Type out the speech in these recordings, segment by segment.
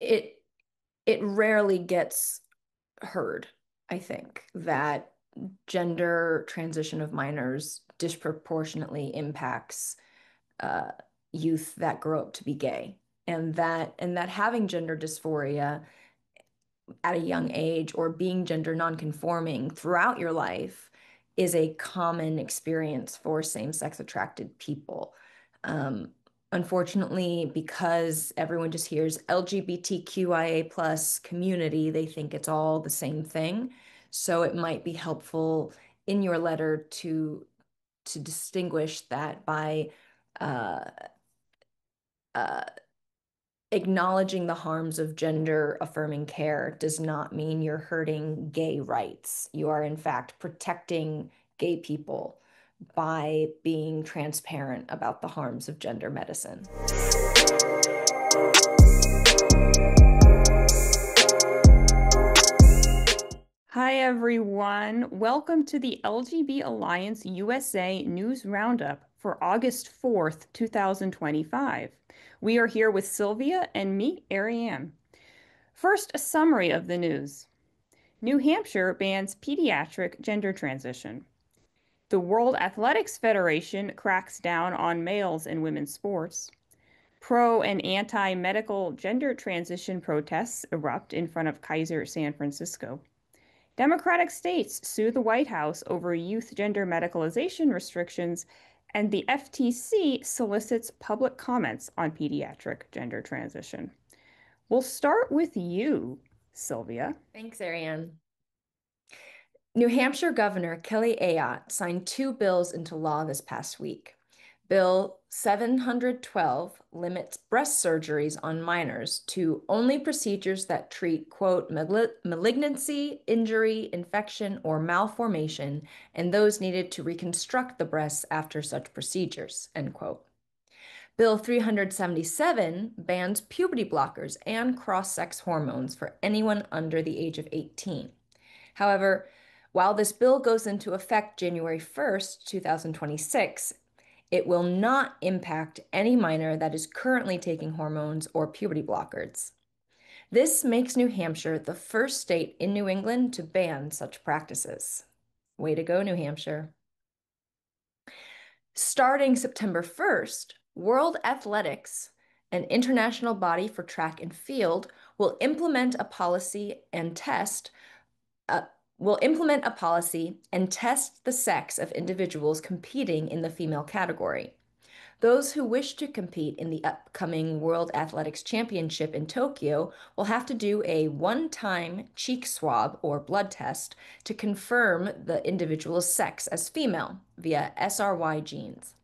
it it rarely gets heard, I think, that gender transition of minors disproportionately impacts uh, youth that grow up to be gay, and that having gender dysphoria at a young age or being gender nonconforming throughout your life is a common experience for same-sex attracted people. Um, Unfortunately, because everyone just hears LGBTQIA plus community, they think it's all the same thing. So it might be helpful in your letter to distinguish that by uh, uh, acknowledging the harms of gender affirming care does not mean you're hurting gay rights. You are, in fact, protecting gay people by being transparent about the harms of gender medicine. Hi, everyone. Welcome to the LGB Alliance USA News Roundup for August 4th, 2025. We are here with Sylvia and me, Ariane. First, a summary of the news. New Hampshire bans pediatric gender transition. The World Athletics Federation cracks down on males in women's sports. Pro and anti-medical gender transition protests erupt in front of Kaiser San Francisco. Democratic states sue the White House over youth gender medicalization restrictions, and the FTC solicits public comments on pediatric gender transition. We'll start with you, Sylvia. Thanks, Ariane. New Hampshire Governor Kelly Ayotte signed two bills into law this past week. Bill 712 limits breast surgeries on minors to only procedures that treat, quote, malignancy, injury, infection, or malformation, and those needed to reconstruct the breasts after such procedures, end quote. Bill 377 bans puberty blockers and cross-sex hormones for anyone under the age of 18. However, while this bill goes into effect January 1st, 2026, it will not impact any minor that is currently taking hormones or puberty blockers. This makes New Hampshire the first state in New England to ban such practices. Way to go, New Hampshire. Starting September 1st, World Athletics, an international body for track and field, will implement a policy and test uh, the sex of individuals competing in the female category. Those who wish to compete in the upcoming World Athletics Championship in Tokyo will have to do a one-time cheek swab or blood test to confirm the individual's sex as female via SRY genes.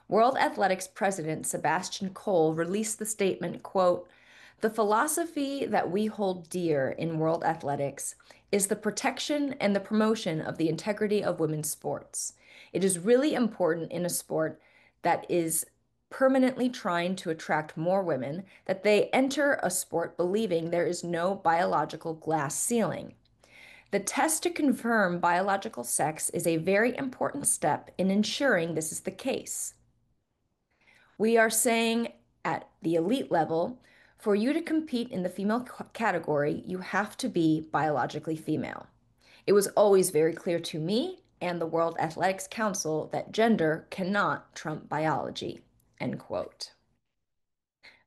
World Athletics President Sebastian Coe released the statement, quote, "The philosophy that we hold dear in world athletics is the protection and the promotion of the integrity of women's sports. It is really important in a sport that is permanently trying to attract more women that they enter a sport believing there is no biological glass ceiling. The test to confirm biological sex is a very important step in ensuring this is the case. We are saying at the elite level, for you to compete in the female category, you have to be biologically female. It was always very clear to me and the World Athletics Council that gender cannot trump biology." End quote.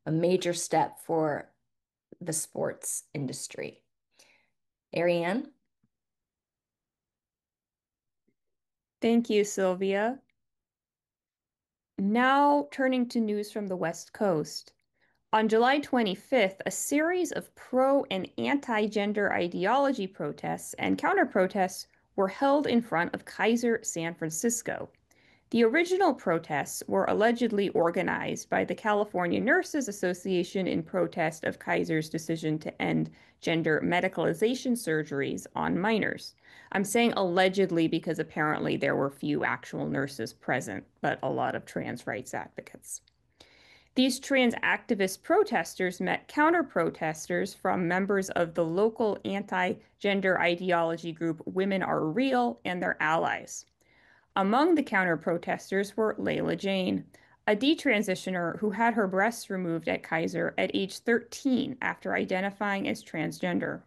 A major step for the sports industry. Ariane? Thank you, Sylvia. Now turning to news from the West Coast. On July 25th, a series of pro and anti-gender ideology protests and counter-protests were held in front of Kaiser San Francisco. The original protests were allegedly organized by the California Nurses Association in protest of Kaiser's decision to end gender medicalization surgeries on minors. I'm saying allegedly because apparently there were few actual nurses present, but a lot of trans rights advocates. These trans activist protesters met counter protesters from members of the local anti gender ideology group Women Are Real and their allies. Among the counter protesters were Layla Jane, a detransitioner who had her breasts removed at Kaiser at age 13 after identifying as transgender.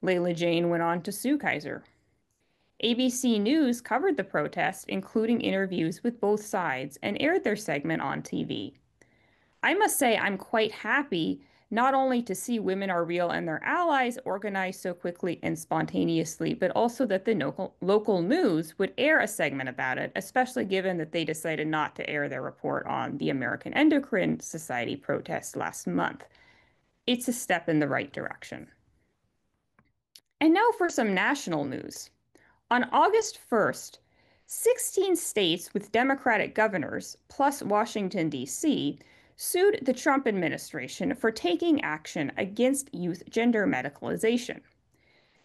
Layla Jane went on to sue Kaiser. ABC News covered the protest, including interviews with both sides, and aired their segment on TV. I must say, I'm quite happy not only to see women are real and their allies organize so quickly and spontaneously, but also that the local news would air a segment about it, especially given that they decided not to air their report on the American Endocrine Society protest last month. It's a step in the right direction. And now for some national news. On August 1st, 16 states with Democratic governors, plus Washington, D.C., sued the Trump administration for taking action against youth gender medicalization.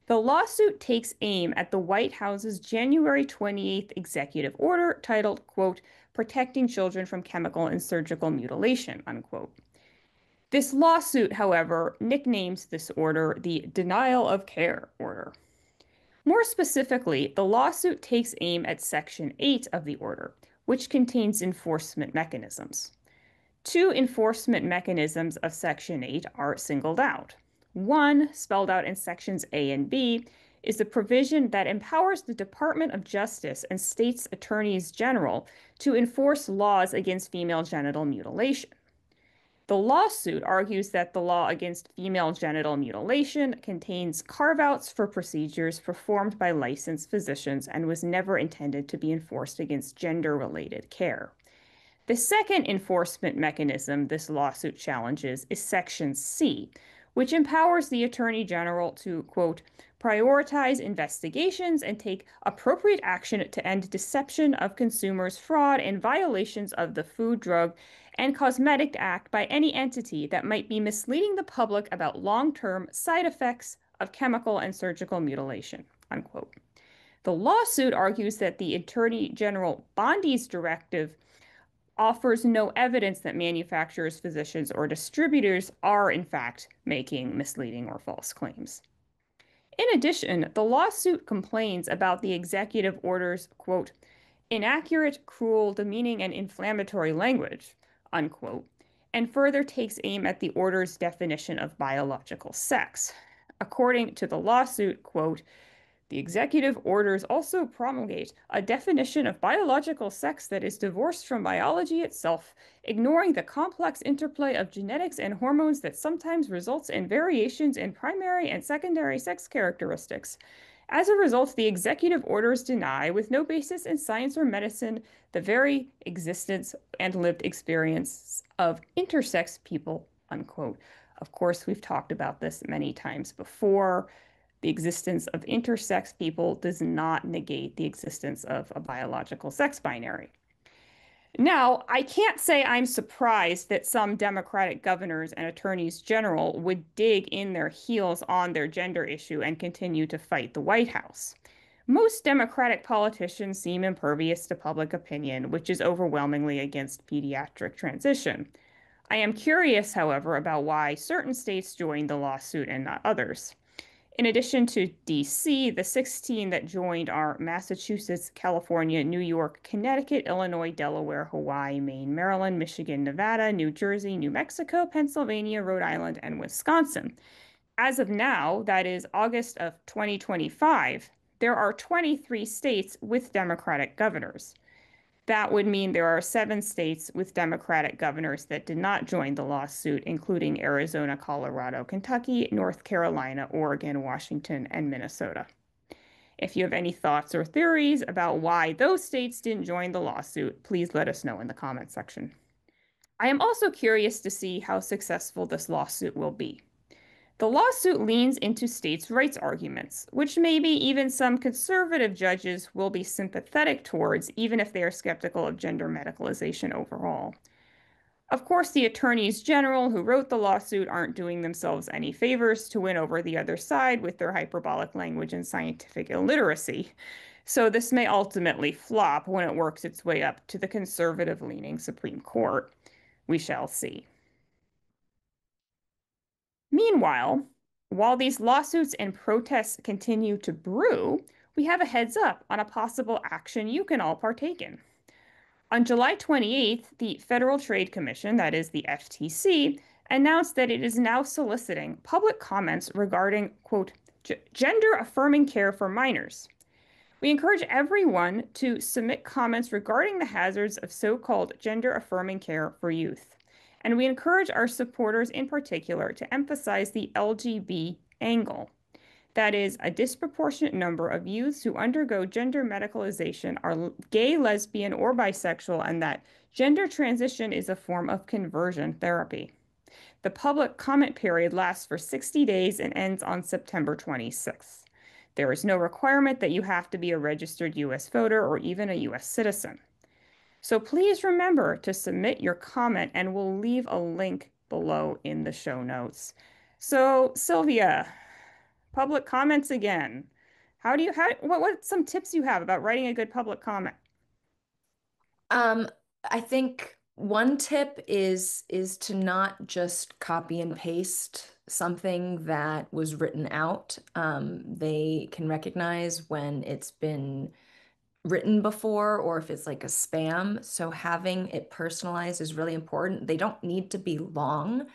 The lawsuit takes aim at the White House's January 28th executive order titled, quote, Protecting Children from Chemical and Surgical Mutilation, unquote. This lawsuit, however, nicknames this order the Denial of Care Order. More specifically, the lawsuit takes aim at Section 8 of the order, which contains enforcement mechanisms. Two enforcement mechanisms of Section 8 are singled out. One, spelled out in Sections A and B, is the provision that empowers the Department of Justice and states' attorneys general to enforce laws against female genital mutilation. The lawsuit argues that the law against female genital mutilation contains carve-outs for procedures performed by licensed physicians and was never intended to be enforced against gender-related care. The second enforcement mechanism this lawsuit challenges is Section C, which empowers the Attorney General to, quote, prioritize investigations and take appropriate action to end deception of consumers, fraud, and violations of the Food, Drug, and Cosmetic Act by any entity that might be misleading the public about long-term side effects of chemical and surgical mutilation, unquote. The lawsuit argues that the Attorney General Bondi's directive offers no evidence that manufacturers, physicians, or distributors are, in fact, making misleading or false claims. In addition, the lawsuit complains about the executive order's, quote, inaccurate, cruel, demeaning, and inflammatory language, unquote, and further takes aim at the order's definition of biological sex. According to the lawsuit, quote, the executive orders also promulgate a definition of biological sex that is divorced from biology itself, ignoring the complex interplay of genetics and hormones that sometimes results in variations in primary and secondary sex characteristics. As a result, the executive orders deny, with no basis in science or medicine, the very existence and lived experience of intersex people, unquote. Of course, we've talked about this many times before. The existence of intersex people does not negate the existence of a biological sex binary. Now, I can't say I'm surprised that some Democratic governors and attorneys general would dig in their heels on their gender issue and continue to fight the White House. Most Democratic politicians seem impervious to public opinion, which is overwhelmingly against pediatric transition. I am curious, however, about why certain states joined the lawsuit and not others. In addition to DC, the 16 that joined are Massachusetts, California, New York, Connecticut, Illinois, Delaware, Hawaii, Maine, Maryland, Michigan, Nevada, New Jersey, New Mexico, Pennsylvania, Rhode Island, and Wisconsin. As of now, that is August of 2025, there are 23 states with Democratic governors. That would mean there are 7 states with Democratic governors that did not join the lawsuit, including Arizona, Colorado, Kentucky, North Carolina, Oregon, Washington, and Minnesota. If you have any thoughts or theories about why those states didn't join the lawsuit, please let us know in the comment section. I am also curious to see how successful this lawsuit will be. The lawsuit leans into states' rights arguments, which maybe even some conservative judges will be sympathetic towards, even if they are skeptical of gender medicalization overall. Of course, the attorneys general who wrote the lawsuit aren't doing themselves any favors to win over the other side with their hyperbolic language and scientific illiteracy. So this may ultimately flop when it works its way up to the conservative-leaning Supreme Court. We shall see. Meanwhile, while these lawsuits and protests continue to brew, we have a heads up on a possible action you can all partake in. On July 28th, the Federal Trade Commission, that is the FTC, announced that it is now soliciting public comments regarding, quote, gender affirming care for minors. We encourage everyone to submit comments regarding the hazards of so-called gender affirming care for youth. And we encourage our supporters in particular to emphasize the LGB angle. That is, a disproportionate number of youths who undergo gender medicalization are gay, lesbian, or bisexual, and that gender transition is a form of conversion therapy. The public comment period lasts for 60 days and ends on September 26th. There is no requirement that you have to be a registered U.S. voter or even a U.S. citizen. So please remember to submit your comment, and we'll leave a link below in the show notes. So, Sylvia, public comments again. What some tips you have about writing a good public comment? Um, I think one tip is to not just copy and paste something that was written out. They can recognize when it's been written before or if it's like a spam. So having it personalized is really important. They don't need to be long.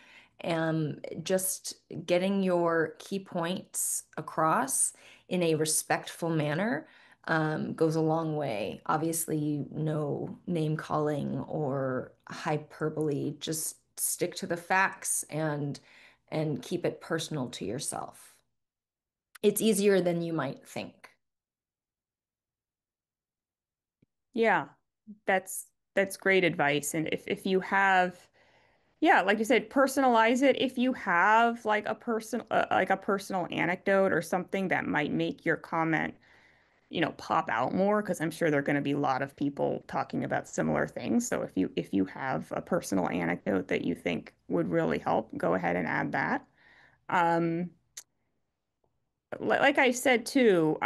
Just getting your key points across in a respectful manner goes a long way. Obviously, no name calling or hyperbole. Just stick to the facts and keep it personal to yourself. It's easier than you might think. Yeah, that's great advice. And if you have, yeah, like you said, personalize it. If you have like a personal anecdote or something that might make your comment, pop out more, because I'm sure there are going to be a lot of people talking about similar things. So if you have a personal anecdote that you think would really help, go ahead and add that. Um, like I said too,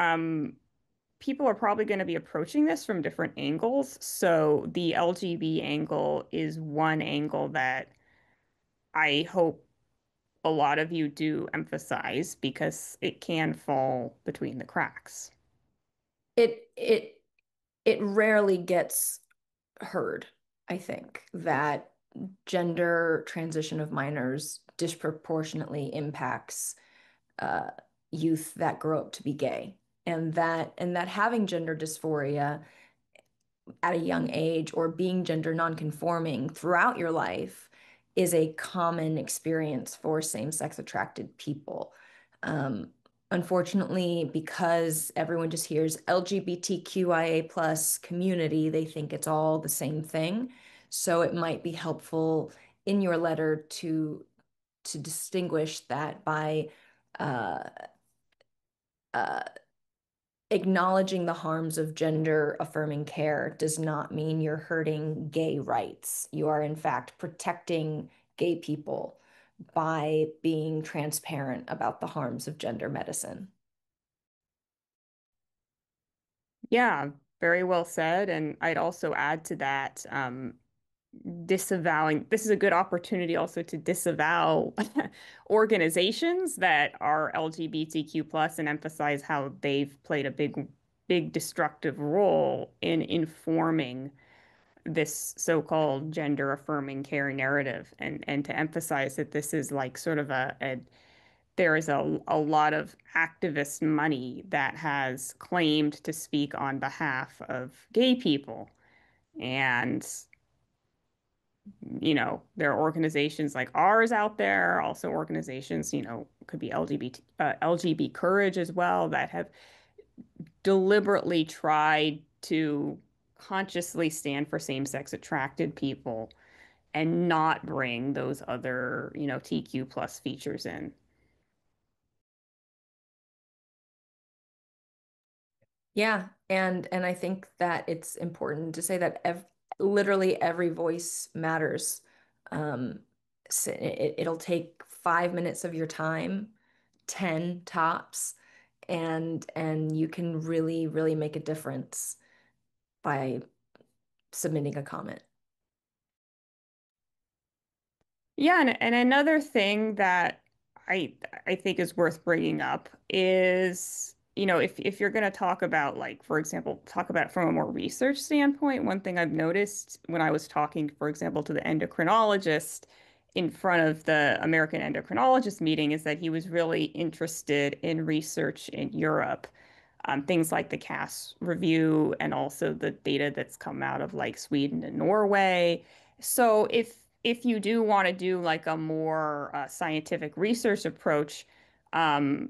people are probably going to be approaching this from different angles. So the LGB angle is one angle that I hope a lot of you do emphasize because it can fall between the cracks. It it it rarely gets heard, I think, that gender transition of minors disproportionately impacts uh, youth that grow up to be gay, and that having gender dysphoria at a young age or being gender nonconforming throughout your life is a common experience for same-sex attracted people. Um, Unfortunately, because everyone just hears LGBTQIA plus community, they think it's all the same thing. So it might be helpful in your letter to distinguish that by uh, uh, acknowledging the harms of gender affirming care does not mean you're hurting gay rights. You are, in fact, protecting gay people by being transparent about the harms of gender medicine. Yeah, very well said. And I'd also add to that, disavowing, this is a good opportunity also to disavow organizations that are LGBTQ plus and emphasize how they've played a big destructive role in informing this so-called gender affirming care narrative, and to emphasize that this is like sort of there is a lot of activist money that has claimed to speak on behalf of gay people. And, there are organizations like ours out there, also organizations, could be LGB Courage as well, that have deliberately tried to consciously stand for same-sex attracted people and not bring those other, TQ plus features in. Yeah, and I think that it's important to say that literally every voice matters. It'll take 5 minutes of your time, 10 tops, and you can really make a difference by submitting a comment. Yeah, and another thing that I I think is worth bringing up is, if you're going to talk about, like, for example, talk about it from a more research standpoint, one thing I've noticed when I was talking, for example, to the endocrinologist in front of the American endocrinologist meeting is that he was really interested in research in Europe, things like the CAS review and also the data that's come out of like Sweden and Norway. So if you do want to do like a more scientific research approach, um,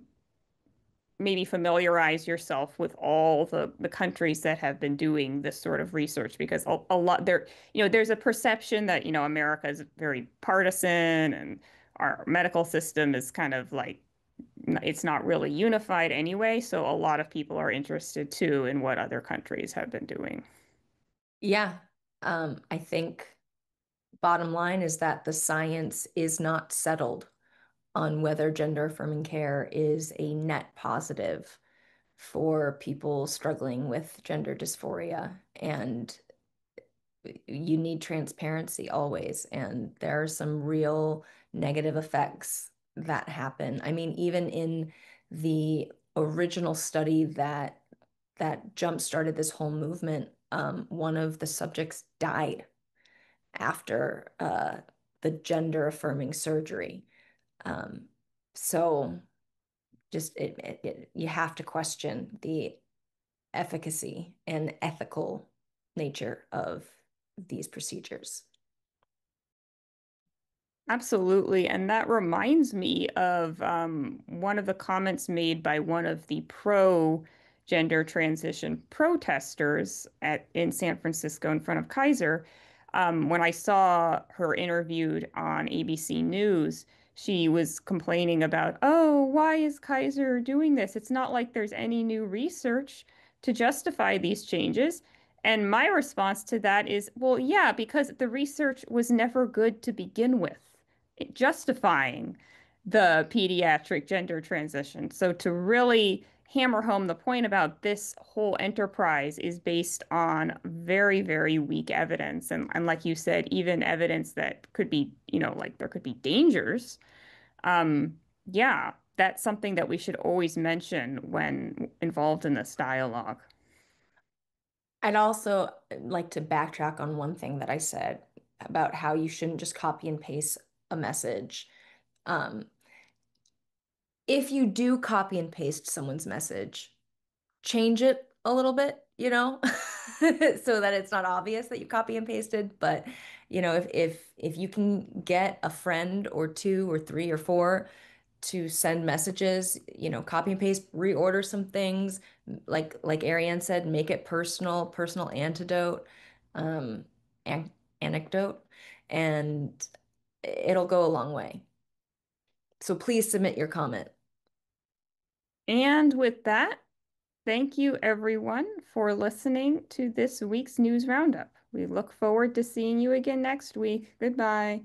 maybe familiarize yourself with all the countries that have been doing this sort of research because a lot there, there's a perception that, America is very partisan and our medical system is kind of like it's not really unified anyway. So a lot of people are interested too in what other countries have been doing. Yeah. I think bottom line is that the science is not settled on whether gender affirming care is a net positive for people struggling with gender dysphoria. And you need transparency always. And there are some real negative effects that happen. I mean, even in the original study that jump-started this whole movement, one of the subjects died after the gender affirming surgery. Um, so just you have to question the efficacy and ethical nature of these procedures. Absolutely. And that reminds me of one of the comments made by one of the pro gender transition protesters in San Francisco in front of Kaiser. When I saw her interviewed on ABC News, she was complaining about, oh, why is Kaiser doing this? It's not like there's any new research to justify these changes. And my response to that is, well, yeah, because the research was never good to begin with justifying the pediatric gender transition. So to really hammer home the point about this whole enterprise is based on very, very weak evidence. And like you said, even evidence that could be, like there could be dangers. Um, yeah, that's something that we should always mention when involved in this dialogue. I'd also like to backtrack on one thing that I said about how you shouldn't just copy and paste a message. Um, if you do copy and paste someone's message, change it a little bit, so that it's not obvious that you copy and pasted. But if you can get a friend or two or three or four to send messages, copy and paste, reorder some things, like Ariane said, make it personal antidote, um, an anecdote, and it'll go a long way. So please submit your comment. And with that, thank you everyone for listening to this week's News Roundup. We look forward to seeing you again next week. Goodbye.